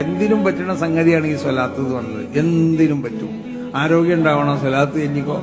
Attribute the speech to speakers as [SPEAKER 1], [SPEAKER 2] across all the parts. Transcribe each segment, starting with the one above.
[SPEAKER 1] എന്തിനും പറ്റുന്ന സംഗതിയാണ് ഈ സ്വലാത്ത് എന്ന് പറഞ്ഞത്. എന്തിനും പറ്റും. ആരോഗ്യം ഉണ്ടാവണോ, സ്വലാത്ത് ചെല്ലിക്കോ.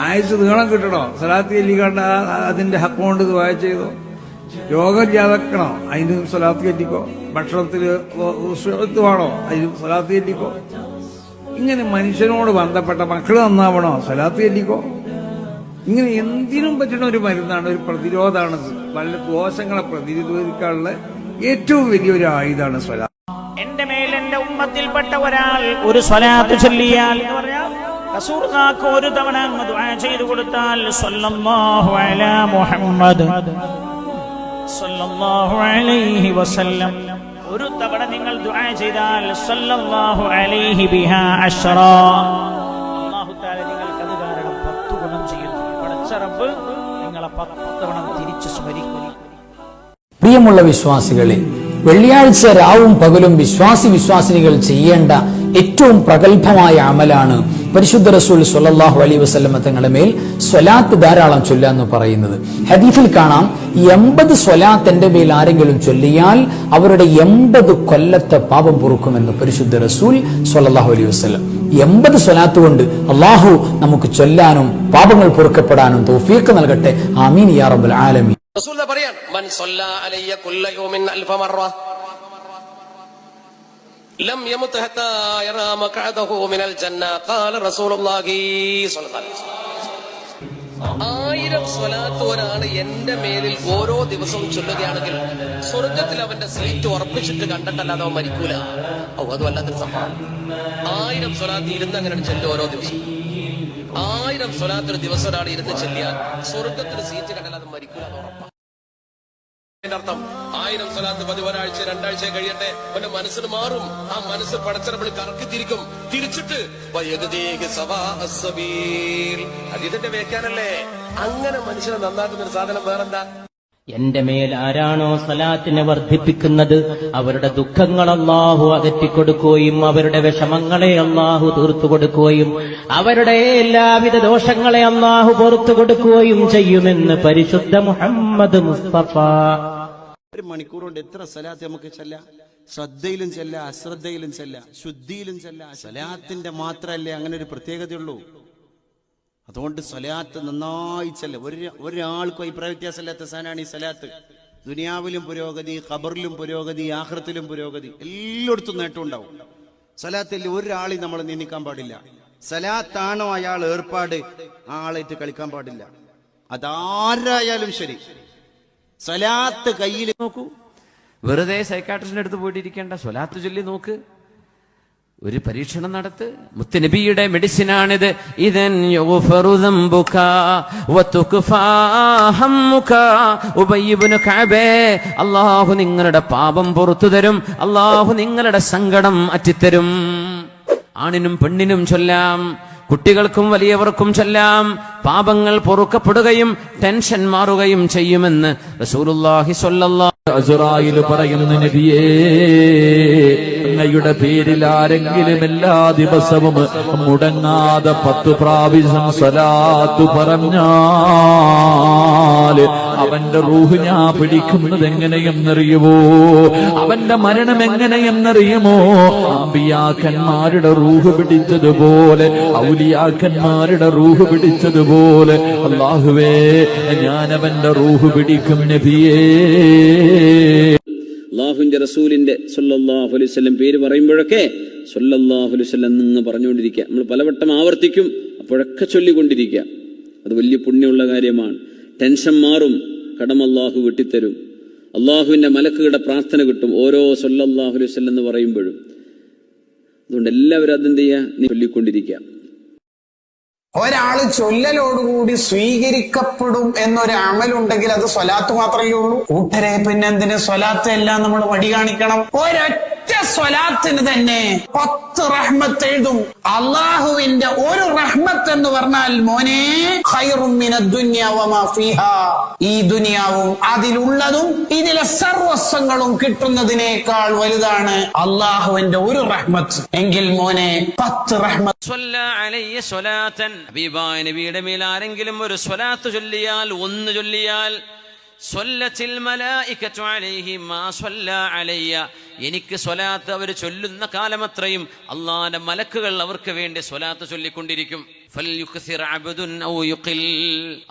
[SPEAKER 1] ആയുസ് നീളം കിട്ടണോ, സ്വലാത്ത് ചെല്ലിക്കണ്ട. അതിന്റെ ഹക്ക് കൊണ്ട് ദുആ ചെയ്തോ. രോഗം ജാതക്കണോ, അതിന് സ്വലാത്ത് ചെല്ലിക്കോ. ഭക്ഷണത്തിൽ വേണോ, അതിന് സ്വലാത്ത് ചെല്ലിക്കോ. ഇങ്ങനെ മനുഷ്യനോട് ബന്ധപ്പെട്ട മക്കൾ നന്നാവണോ, സ്വലാത്ത് ചെല്ലിക്കോ. ഇങ്ങനെ എന്തിനും പറ്റുന്ന ഒരു മരുന്നാണ്, ഒരു പ്രതിരോധമാണത്. പല ദോഷങ്ങളെ പ്രതിരോധിക്കാനുള്ള ഏറ്റവും വലിയൊരു ആയുധമാണ് സ്വലാത്ത്.
[SPEAKER 2] എന്റെ മേൽ എന്റെ ഉമ്മത്തിൽപ്പെട്ട ഒരാൾ ഒരു സ്വലാത്ത് ചൊല്ലിയാൽ റസൂലുള്ളാഹിക്ക് ഒരു തവണ ദുആ ചെയ്തു കൊടുത്താൽ സല്ലല്ലാഹു അലാ മുഹമ്മദ് സല്ലല്ലാഹു അലൈഹി വസല്ലം, ഒരു തവണ നിങ്ങൾ ദുആ ചെയ്താൽ സല്ലല്ലാഹു അലൈഹി ബിഹാ അശ്റാ, അല്ലാഹു തആല നിങ്ങൾക്ക് അത് കാരണം 10 ഗുണം ചെയ്യുന്നു. പടച്ച റബ്ബ് നിങ്ങളെ 10 തവണ തിരിച്ചു സ്മരിക്കും.
[SPEAKER 3] പ്രിയമുള്ള വിശ്വാസികളെ, വെള്ളിയാഴ്ച രാവും പകലും വിശ്വാസിനികൾ ചെയ്യേണ്ട ഏറ്റവും പ്രഗത്ഭമായ അമലാണ് പരിശുദ്ധ റസൂൽ സ്വല്ലല്ലാഹു അലൈഹി വസല്ലം തങ്ങളുടെ മേൽ സ്വലാത്ത് ധാരാളം ചൊല്ലാന്ന് പറയുന്നത്. ഹദീസിൽ കാണാം, 80 സ്വലാത്ത് എന്റെ മേൽ ആരെങ്കിലും ചൊല്ലിയാൽ അവരുടെ 80 കൊല്ലത്തെ പാപം പൊറുക്കുമെന്ന് പരിശുദ്ധ റസൂൽ സ്വല്ലല്ലാഹു അലൈഹി വസല്ലം. 80 സ്വലാത്ത് കൊണ്ട് അള്ളാഹു നമുക്ക് ചൊല്ലാനും പാപങ്ങൾ പൊറുക്കപ്പെടാനും തൗഫീഖ് നൽകട്ടെ. ആമീൻ യാ റബ്ബൽ ആലമീൻ.
[SPEAKER 4] റസൂൽ പറയാൻ, മൻ സല്ലല്ലാ അലയ്യ കുല്ല യൗമിൻ അൽഫ മറ ലം യമത് ഹത്താ യറാ മഖഅദഹു മിനൽ ജന്ന. ഖാല റസൂലുള്ളാഹി സ്വല്ലല്ലാഹു അലൈഹി വസല്ലം, 1000 സ്വലാത്ത് ഒരാൾ എന്റെ മേലിൽ ഓരോ ദിവസവും ചൊല്ലുകയാണെങ്കിൽ സ്വർഗത്തിൽ അവന്റെ സീറ്റ് ഉറപ്പിച്ചിട്ട് കണ്ടിട്ടല്ലാതെ അവൻ മരിക്കൂല. അത് വല്ലാത്തൊരു സംഭവം. 1000 സ്വലാത്ത് ഇരുന്ന് അങ്ങനെ ചെല്ലും ഓരോ ദിവസം. 1000 സ്വലാത്ത് ഒരു ദിവസം ഒരാൾ ഇരുന്ന് ചെല്ലിയാൽ സ്വർഗത്തിന് സീറ്റ് കണ്ടല്ലാതെ മരിക്കൂല എന്ന് ഉറപ്പാണ്. അർത്ഥം 1000 സ്വലാത്ത് പതി ഒരാഴ്ച 2 ആഴ്ച കഴിയട്ടെ, അവന്റെ മനസ്സിന് മാറും. ആ മനസ്സ് പടച്ചറപ്പിൽ കറക്കി തിരിക്കും. തിരിച്ചിട്ട് അതിന്റെ വേക്കാനല്ലേ. അങ്ങനെ മനുഷ്യനെ നന്നാക്കുന്ന ഒരു സാധനം വേറെന്താ?
[SPEAKER 5] എന്റെ മേൽ ആരാണോ സലാത്തിനെ വർദ്ധിപ്പിക്കുന്നത് അവരുടെ ദുഃഖങ്ങൾ അല്ലാഹു അകറ്റിക്കൊടുക്കുകയും അവരുടെ വിഷമങ്ങളെ അല്ലാഹു തീർത്തു കൊടുക്കുകയും അവരുടെ എല്ലാവിധ ദോഷങ്ങളെ അല്ലാഹു പുറത്തു കൊടുക്കുകയും ചെയ്യുമെന്ന് പരിശുദ്ധ മുഹമ്മദ് മുസ്തഫ.
[SPEAKER 6] ഒരു മണിക്കൂർ കൊണ്ട് എത്ര സലാത്ത് നമുക്ക് ചെല്ലാം? ശ്രദ്ധയിലും ചെല്ലാം, അശ്രദ്ധയിലും ചെല്ലാം, ശുദ്ധിയിലും ചെല്ലാം. സലാത്തിന്റെ മാത്രല്ലേ അങ്ങനെ ഒരു പ്രത്യേകതയുള്ളൂ. അതുകൊണ്ട് സലാത്ത് നന്നായി ചെല്ല. ഒരാൾക്കും അഭിപ്രായ വ്യത്യാസമില്ലാത്ത സാധനമാണ് ഈ സലാത്ത്. ദുനിയാവിലും പുരോഗതി, ഖബറിലും പുരോഗതി, ആഖിറത്തിലും പുരോഗതി, എല്ലായിടത്തും നേട്ടം ഉണ്ടാവും. സലാത്തിൽ ഒരാളെയും നമ്മൾ നിന്ദിക്കാൻ പാടില്ല. സലാത്താണോ അയാൾ ഏർപ്പാട്, ആ ആളായിട്ട് കളിക്കാൻ പാടില്ല. അതാരായാലും ശരി, സലാത്ത് കയ്യിൽ
[SPEAKER 7] നോക്കൂ. വെറുതെ സൈക്കാട്രിസ്റ്റിന്റെ അടുത്ത് പോയിട്ടിരിക്കേണ്ട, സ്വലാത്ത് ചൊല്ലി നോക്ക്. ഒരു പരീക്ഷണം നടത്ത്. മുത്തുനബിയുടെ മെഡിസിനാണിത്. ഇദൻ യുഗ്ഫറു ദംബുക വതുക്ഫാ ഹമ്മുക. ഉബയ്യ് ഇബ്നു കഅബ്, അല്ലാഹു നിങ്ങളുടെ പാപം പുറത്തു തരും, അല്ലാഹു നിങ്ങളുടെ സങ്കടം അറ്റിത്തരും. ആണിനും പെണ്ണിനും ചൊല്ലാം, കുട്ടികൾക്കും വലിയവർക്കും ചൊല്ലാം. പാപങ്ങൾ പൊറുക്കപ്പെടുകയും ടെൻഷൻ മാറുകയും ചെയ്യുമെന്ന് റസൂലുള്ളാഹി സ്വല്ലല്ലാഹു അലൈഹി വസല്ലം.
[SPEAKER 8] അസ്റായിൽ പറയുന്ന നബിയേ, അങ്ങയുടെ പേരിൽ ആരെങ്കിലും എല്ലാ ദിവസവും മുടങ്ങാതെ 10 പ്രാവശ്യം സ്വലാത്ത് പറഞ്ഞാൽ അവന്റെ റൂഹ് ഞാൻ പിടിക്കുന്നത് എങ്ങനെയെന്നറിയുമോ? അവന്റെ മരണം എങ്ങനെയെന്നറിയുമോ? അമ്പിയാക്കന്മാരുടെ റൂഹ് പിടിച്ചതുപോലെ, ഔലിയാക്കന്മാരുടെ റൂഹ് പിടിച്ചതുപോലെ അല്ലാഹുവേ, ഞാൻ അവന്റെ റൂഹ് പിടിക്കും നബിയേ.
[SPEAKER 9] അല്ലാഹുവിന്റെ റസൂലിന്റെ സ്വല്ലല്ലാഹു അലൈഹി വസല്ലം പേര് പറയുമ്പോഴൊക്കെ സ്വല്ലല്ലാഹു അലൈഹി വസല്ലം എന്ന് പറഞ്ഞുകൊണ്ടിരിക്കുക. നമ്മൾ പലവട്ടം ആവർത്തിക്കും, അപ്പോഴൊക്കെ ചൊല്ലിക്കൊണ്ടിരിക്കുക. അത് വലിയ പുണ്യമുള്ള കാര്യമാണ്. ടെൻഷൻ മാറും, കടം അല്ലാഹു വെട്ടിത്തരും, അല്ലാഹുവിന്റെ മലക്കുകളുടെ പ്രാർത്ഥന കിട്ടും ഓരോ സ്വല്ലല്ലാഹു അലൈഹി വസല്ലം എന്ന് പറയുമ്പോഴും. അതുകൊണ്ട് എല്ലാവരും അതെന്ത് ചെയ്യുക, നീ ചൊല്ലിക്കൊണ്ടിരിക്കുക.
[SPEAKER 10] ഒരാള് ചൊല്ലലോടുകൂടി സ്വീകരിക്കപ്പെടും എന്നൊരു അമലുണ്ടെങ്കിൽ അത് സ്വലാത്ത് മാത്രമേ ഉള്ളൂ. കൂട്ടരെ, പിന്നെന്തിന് സ്വലാത്ത് എല്ലാം നമ്മൾ വടി കാണിക്കണം? ഒരൊറ്റ സ്വലാത്തിന് തന്നെ 10 റഹ്മത്ത് എഴുതും. അള്ളാഹുവിന്റെ ഒരു റഹ്മത്ത് എന്ന് പറഞ്ഞാൽ മോനെ ഖൈറും മിനദ് ദുനിയ വമാ ഫീഹാ, ഈ ദുനിയാവും അതിലുള്ളതും ഇതിലെ സർവസ്വങ്ങളും കിട്ടുന്നതിനേക്കാൾ വലുതാണ് അള്ളാഹുവിന്റെ ഒരു റഹ്മത്ത്. എങ്കിൽ മോനെ 10 റഹ്മത്ത്.
[SPEAKER 7] ഹബീബായ നബിയുടെ മേൽ ആരെങ്കിലും ഒരു സ്വലാത്ത് ചൊല്ലിയാൽ, ഒന്ന് ചൊല്ലിയാൽ, സ്വല്ലത്തിൽ മലായികത്തു അലൈഹി മാ സ്വല്ല അലയ്യ, എനിക്ക് സ്വലാത്ത് അവർ ചൊല്ലുന്ന കാലമത്രയും അള്ളാന്റെ മലക്കുകൾ അവർക്ക് വേണ്ടി സ്വലാത്ത് ചൊല്ലിക്കൊണ്ടിരിക്കും.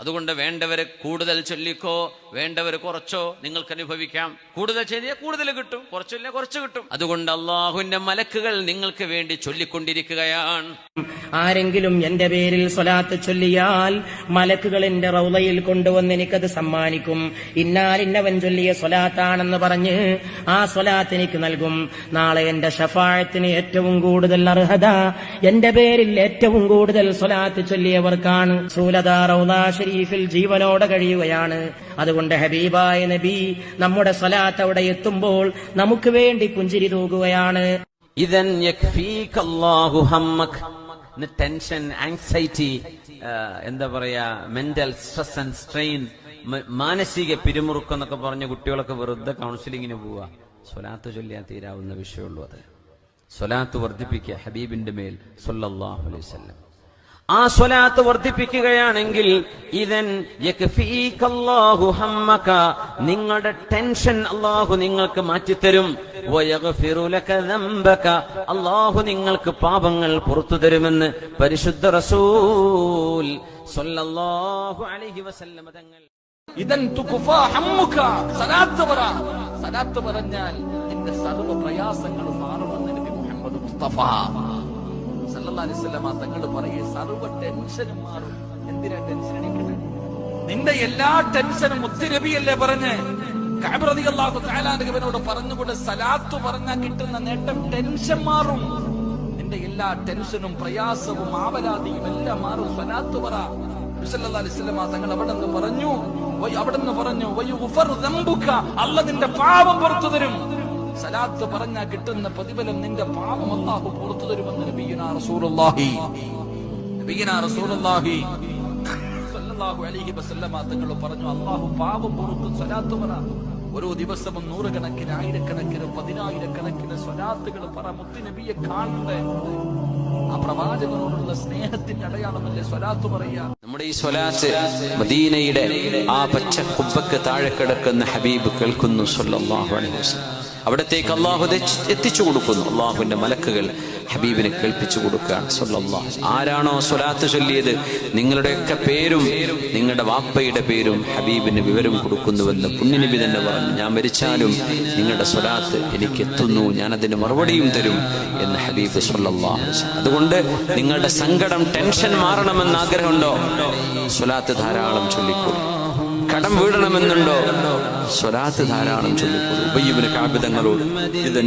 [SPEAKER 7] അതുകൊണ്ട് വേണ്ടവരെ കൂടുതൽ ചൊല്ലിക്കോ, വേണ്ടവർ കുറച്ചോ നിങ്ങൾക്ക് അനുഭവിക്കാം. കൂടുതൽ ചെയ്താൽ കൂടുതൽ കിട്ടും, കുറച്ചില്ല കുറച്ച് കിട്ടും. അതുകൊണ്ട് അള്ളാഹുവിന്റെ മലക്കുകൾ നിങ്ങൾക്ക് വേണ്ടി ചൊല്ലിക്കൊണ്ടിരിക്കുകയാണ്.
[SPEAKER 5] ആരെങ്കിലും എന്റെ പേരിൽ സ്വലാത്ത് ചൊല്ലിയാൽ മലക്കുകൾ എന്റെ റൗളയിൽ കൊണ്ടുവന്ന് എനിക്കത് സമ്മാനിക്കും. ഇന്നാലിന്നവൻ ചൊല്ലിയ സ്വലാത്താണെന്ന് പറഞ്ഞ് ആ സ്വലാത്ത് എനിക്ക് നൽകും. നാളെ എന്റെ ഷഫാഅത്തിന് ഏറ്റവും കൂടുതൽ അർഹത എന്റെ പേരിൽ ഏറ്റവും കൂടുതൽ സ്വലാത്ത് ചൊല്ലിയവർക്കാണ്. റസൂലുള്ളാഹി റൗള ഷരീഫിൽ ജീവനോടെ കഴിയുകയാണ്. അതുകൊണ്ട് ഹബീബായ നബി നമ്മുടെ സ്വലാത്ത് അവിടെ എത്തുമ്പോൾ നമുക്ക് വേണ്ടി പുഞ്ചിരി തൂകുകയാണ്.
[SPEAKER 7] ഇദൻ യക്ഫീകല്ലാഹു ഹമ്മക്. ടെൻഷൻ, ആങ്സൈറ്റി, എന്താ പറയാ, മെന്റൽ സ്ട്രെസ് ആൻഡ് സ്ട്രെയിൻ, മാനസിക പിരിമുറുക്കം എന്നൊക്കെ പറഞ്ഞ കുട്ടികളൊക്കെ വെറുതെ കൗൺസിലിങ്ങിന് പോവുക. സ്വലാത്ത് ചൊല്ലിയാൽ തീരാവുന്ന വിഷയമുള്ളൂ. അത് സ്വലാത്ത് വർദ്ധിപ്പിക്കുക ഹബീബിന്റെ മേൽ സല്ലല്ലാഹു അലൈഹി വസല്ലം. ആ സ്വലാത്ത് വർദ്ധിപ്പിക്കുകയാണെങ്കിൽ ഇദൻ യക്ഫീകല്ലാഹു ഹമ്മക, നിങ്ങളുടെ ടെൻഷൻ അല്ലാഹു നിങ്ങൾക്ക് മാറ്റിത്തരും. വയഗ്ഫിറു ലക ദംബക, അല്ലാഹു നിങ്ങൾക്ക് പാപങ്ങൾ പുറത്തു തരുമെന്ന് പരിശുദ്ധ റസൂൽ സല്ലല്ലാഹു അലൈഹി വസല്ലം തങ്ങൾ.
[SPEAKER 8] ഇദൻ തുഖഫാ ഹമ്മുക, സലാത്ത് പറ. സലാത്ത് പറഞ്ഞാൽ നിന്റെ സർവ്വ പ്രയാസങ്ങളും മാറുമെന്ന് നബി മുഹമ്മദ് മുസ്തഫ സല്ലല്ലാഹു അലൈഹി വസല്ലം തങ്ങൾ പറയേ, സർവ്വ ടെൻഷനും മാറും. എന്തിനാ ടെൻഷൻ അടിക്കുന്നത്? നിന്റെ എല്ലാ ടെൻഷനും മുത്തുനബിയല്ലേ പറഞ്ഞ് കഅബ് റളിയല്ലാഹു തആല അൻഹുവിനോട് പറഞ്ഞുകൊണ്ട് സലാത്ത് പറഞ്ഞാൽ കിട്ടുന്ന നേട്ടം ടെൻഷൻ മാറും. നിന്റെ എല്ലാ ടെൻഷനും പ്രയാസവും ആവലാതിയും എല്ലാം മാറും. സലാത്ത് പറ. സല്ലല്ലാഹു അലൈഹി വസല്ലം തങ്ങൾ അവിടെ നിന്ന് പറഞ്ഞു വയുഗ്ഫറു ദംബുക, അല്ലാഹു നിന്റെ പാപം പുറത്തു തരും. സലാത്ത് പറഞ്ഞാൽ കിട്ടുന്ന പ്രതിഫലം നിന്റെ പാപം അല്ലാഹു പുറത്തു തരുമെന്ന് നബിയുനാ റസൂലുള്ളാഹി സല്ലല്ലാഹു അലൈഹി വസല്ലം തങ്ങൾ പറഞ്ഞു. അല്ലാഹു പാപം പുറത്തു. സലാത്ത് പറ. ഓരോ ദിവസവും നൂറുകണക്കിന്, ആയിരക്കണക്കിന്, പതിനായിരക്കണക്കിന് സ്വലാത്തുകൾ പറ. മുത്തുനബിയെ കാണണ്ടേ? ആ പ്രവാചകനോടുള്ള സ്നേഹത്തിന്റെ അടയാളമല്ലേ സ്വലാത്ത് പറയാ.
[SPEAKER 7] നമ്മുടെ ഈ സ്വലാത്ത് മദീനയുടെ ആ പച്ച കുബ്ബക്ക് താഴെ കിടക്കുന്ന ഹബീബ് കേൾക്കുന്നു സല്ലല്ലാഹു അലൈഹി വസല്ലം. അവിടത്തേക്ക് അള്ളാഹു എത്തിച്ചു കൊടുക്കുന്നു. അള്ളാഹുവിന്റെ മലക്കുകൾ ഹബീബിനെ കേൾപ്പിച്ചു കൊടുക്കുകയാണ് സല്ലല്ലാഹു. ആരാണോ സ്വലാത്ത് ചൊല്ലിയത് നിങ്ങളുടെയൊക്കെ പേരും നിങ്ങളുടെ വാപ്പയുടെ പേരും ഹബീബിന് വിവരം കൊടുക്കുന്നുവെന്ന് പുണ്യനബി തന്നെ പറഞ്ഞു. ഞാൻ മരിച്ചാലും നിങ്ങളുടെ സ്വലാത്ത് എനിക്ക് എത്തുന്നു, ഞാനതിന് മറുപടിയും തരും എന്ന് ഹബീബ് സല്ലല്ലാഹു അലൈഹി വസല്ലം. അതുകൊണ്ട് നിങ്ങളുടെ സങ്കടം, ടെൻഷൻ മാറണമെന്ന് ആഗ്രഹമുണ്ടോ? സ്വലാത്ത് ധാരാളം ചൊല്ലിക്കൊള്ളു. കടം വീഴണമെന്നുണ്ടോ? സ്വലാത്ത് ധാരാളം ചൊല്ലിക്കൊള്ളു. ഉബയ്യ് ഇബ്നു കഅബ് തങ്ങളോട് ഇദൻ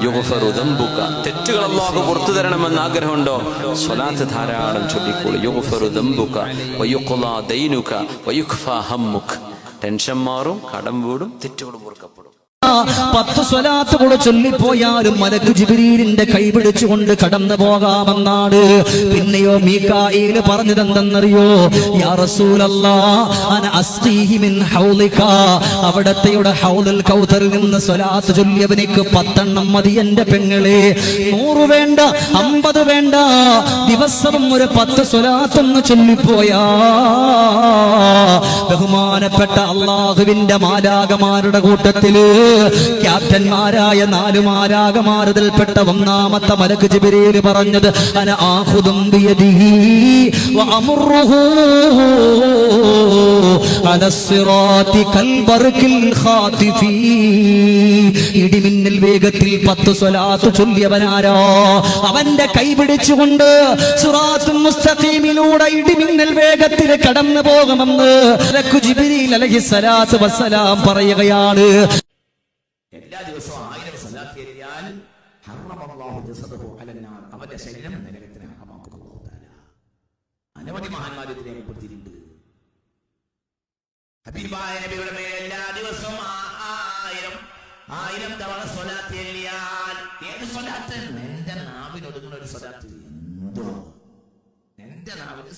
[SPEAKER 7] യുഗ്ഫറു ദംബുക, തെറ്റുകൾ അല്ലാഹു പുറത്തു തരണമെന്ന് ആഗ്രഹമുണ്ടോ? സ്വലാത്ത് ധാരാളം ചൊല്ലിക്കൊള്ളു. യുഗ്ഫറു ദംബുക വയുഖ്ലാ ദൈനുക വയുഖ്ഫാ ഹമ്മുക. ടെൻഷൻ മാറും, കടം വീടും, തെറ്റുകൾ പൊറുക്കപ്പെടും.
[SPEAKER 3] 10 സ്വലാത്ത് കൂടെ ചൊല്ലിപ്പോയാലും മലക്ക് ജിബ്രീലിന്റെ കൈ പിടിച്ചുകൊണ്ട് കടന്നു പോകാമെന്നാണ്. പിന്നെയോ മീകായിൽ പറഞ്ഞതെന്തെന്നറിയോ? യാ റസൂലല്ലാഹ് അന അസ്ഖീഹി മിൻ ഹൗലിക, അവിടത്തെയുടെ ഹൗലുൽ കൗതറിൽ നിന്ന് സ്വലാത്ത് ചൊല്ലിയവനിക്ക് 10 എണ്ണം മതി എന്റെ പെങ്ങളെ. 100 വേണ്ട, 50 വേണ്ട, ദിവസവും ഒരു 10 സ്വലാത്തൊന്ന് ചൊല്ലിപ്പോയാ ബഹുമാനപ്പെട്ട അള്ളാഹുവിന്റെ മാലാകമാരുടെ കൂട്ടത്തില് ക്യാപ്റ്റന്മാരായ 4 മാലാകമാരതിൽപ്പെട്ട 1ാമത്തെ മലക്ക് ജിബ്രീൽ പറഞ്ഞത് അന ആഖുദും ബിയദിഹി വഅമുറുഹു അലസ്സിറാത്തി കൽബർക്കിൽ ഖാതിഫി. ഇടിമിന്നൽ വേഗത്തിൽ 10 സ്വലാത്ത് ചൊല്ലിയവനാരോ അവന്റെ കൈ പിടിച്ചുകൊണ്ട് സിറാത്തുൽ മുസ്തഖീമിലൂടെ ഇടിമിന്നൽ വേഗത്തിൽ കടന്നു പോകുമെന്ന് മലക്ക് ജിബ്രീൽ അലൈഹിസ്സലാത്തു വസ്സലാം പറയുകയാണ്.
[SPEAKER 11] എല്ലാ ദിവസവും 1000 സ്വലാത്ത് ചൊല്ലിയാൽ ഹറമല്ലാഹു ജസദഹു അലന്നാർ, അവന്റെ ശരീരം നരകത്തിന് ഹറാമാക്കും. അനവധി മഹാന്മാർ ഇതിനെ രേഖപ്പെടുത്തിയിട്ടുണ്ട്. ഹബീബായ നബിയുടെ മേൽ എല്ലാ ദിവസവും 1000 തവണ സ്വലാത്ത് ചൊല്ലിയാൽ, ഏത് സ്വലാത്ത്? നിന്റെ നാവിനൊടുങ്ങുന്ന ഒരു സ്വലാത്ത്. എന്തോ നിന്റെ നാവിന്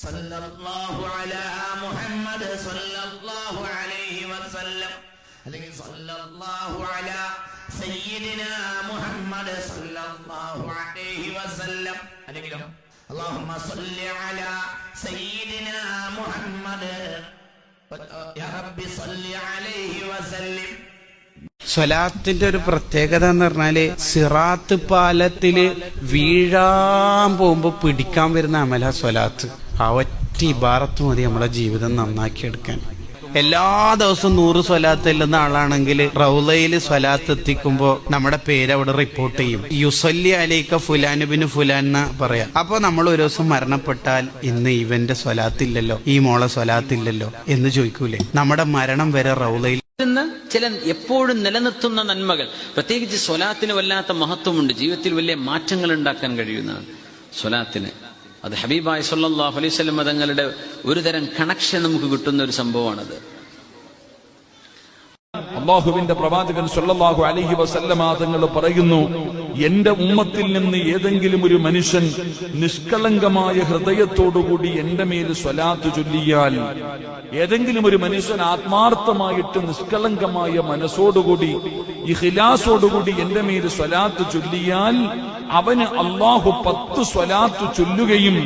[SPEAKER 11] സല്ലല്ലാഹു അലാ മുഹമ്മദ് സല്ലല്ലാഹു അലൈഹി വസല്ലം, അല്ലെങ്കിൽ സല്ലല്ലാഹു അലാ സയ്യിദിനാ മുഹമ്മദ് സല്ലല്ലാഹു അലൈഹി വസല്ലം, അല്ലെങ്കിൽ അല്ലാഹുമ്മ സല്ലി അലാ സയ്യിദിനാ മുഹമ്മദ് യാ റബ്ബി സല്ലി അലൈഹി വസല്ലം.
[SPEAKER 6] സ്വലാത്തിന്റെ ഒരു പ്രത്യേകത എന്ന് പറഞ്ഞാല് സിറാത്ത് പാലത്തില് വീഴാൻ പോകുമ്പോ പിടിക്കാൻ വരുന്ന അമല സ്വലാത്ത്. ആ ഒറ്റ ഇബാറത്ത് മതി നമ്മളെ ജീവിതം നന്നാക്കി എടുക്കാൻ. എല്ലാ ദിവസവും 100 സ്വലാത്ത് ചെല്ലുന്ന ആളാണെങ്കിൽ റൗളയിൽ സ്വലാത്ത് എത്തിക്കുമ്പോ നമ്മുടെ പേര് അവിടെ റിപ്പോർട്ട് ചെയ്യും. യുസല്ലി അലൈക ഫുലാൻ ബിൻ ഫുലാൻ എന്നാ പറയാ. അപ്പൊ നമ്മൾ ഒരു ദിവസം മരണപ്പെട്ടാൽ ഇന്ന് ഇവന്റെ സ്വലാത്തില്ലല്ലോ, ഈ മോളെ സ്വലാത്തില്ലല്ലോ എന്ന് ചോദിക്കൂലേ? നമ്മുടെ മരണം വരെ റൗളയിൽ
[SPEAKER 7] ചില എപ്പോഴും നിലനിർത്തുന്ന നന്മകൾ, പ്രത്യേകിച്ച് സ്വലാത്തിന് വല്ലാത്ത മഹത്വമുണ്ട്. ജീവിതത്തിൽ വലിയ മാറ്റങ്ങൾ ഉണ്ടാക്കാൻ കഴിയുന്നതാണ് സ്വലാത്തിന്. അത് ഹബീബായി സ്വല്ലല്ലാഹു അലൈഹി വസല്ലം തങ്ങളുടെ ഒരു തരം കണക്ഷൻ നമുക്ക് കിട്ടുന്ന ഒരു സംഭവമാണത്.
[SPEAKER 12] അല്ലാഹുവിന്റെ പ്രവാചകൻ സ്വല്ലല്ലാഹു അലൈഹി വസല്ലമ തങ്ങൾ പറയുന്നു, എന്റെ ഉമ്മത്തിൽ നിന്ന് ഏതെങ്കിലും ഒരു മനുഷ്യൻ നിഷ്കളങ്കമായ ഹൃദയത്തോടുകൂടി എന്റെ മേൽ സ്വലാത്ത് ചൊല്ലിയാൽ, ഏതെങ്കിലും ഒരു മനുഷ്യൻ ആത്മാർത്ഥമായിട്ട് നിഷ്കളങ്കമായ മനസ്സോടുകൂടി ഇഖ്ലാസോടുകൂടി എന്റെ മേൽ സ്വലാത്ത് ചൊല്ലിയാൽ അവന് അല്ലാഹു 10 സ്വലാത്ത് ചൊല്ലുകയും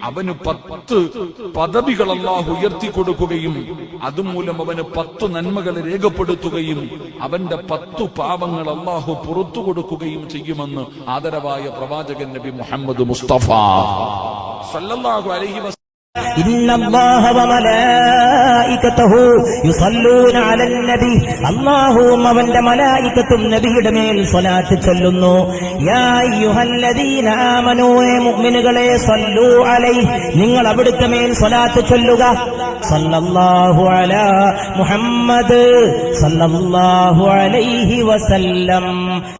[SPEAKER 12] അവന് 10 പദവികൾ അല്ലാഹു ഉയർത്തി കൊടുക്കുകയും അതുമൂലം അവന് 10 നന്മകൾ രേഖപ്പെടുത്തുകയും അവന്റെ 10 പാപങ്ങൾ അല്ലാഹു പുറത്തു കൊടുക്കുകയും ചെയ്യുമെന്ന് ആദരവായ പ്രവാചകൻ നബി മുഹമ്മദ് മുസ്തഫ സല്ലല്ലാഹു അലൈഹി വസല്ലം.
[SPEAKER 13] إن الله وملائكته يصلون على النبي اللهم അവന്റെ മലായികത്തും നബിയുടെ മേൽ സ്വലാത്ത് ചൊല്ലുന്നു. യാ അയ്യുഹല്ലദീന ആമനൂ മുഅ്മിനുകളെ സല്ലു അലൈഹി നിങ്ങൾ അവിടുത്തെ മേൽ സ്വലാത്ത് ചൊല്ലുക. സല്ലല്ലാഹു അലാ മുഹമ്മദ് സല്ലല്ലാഹു അലൈഹി വസല്ലം.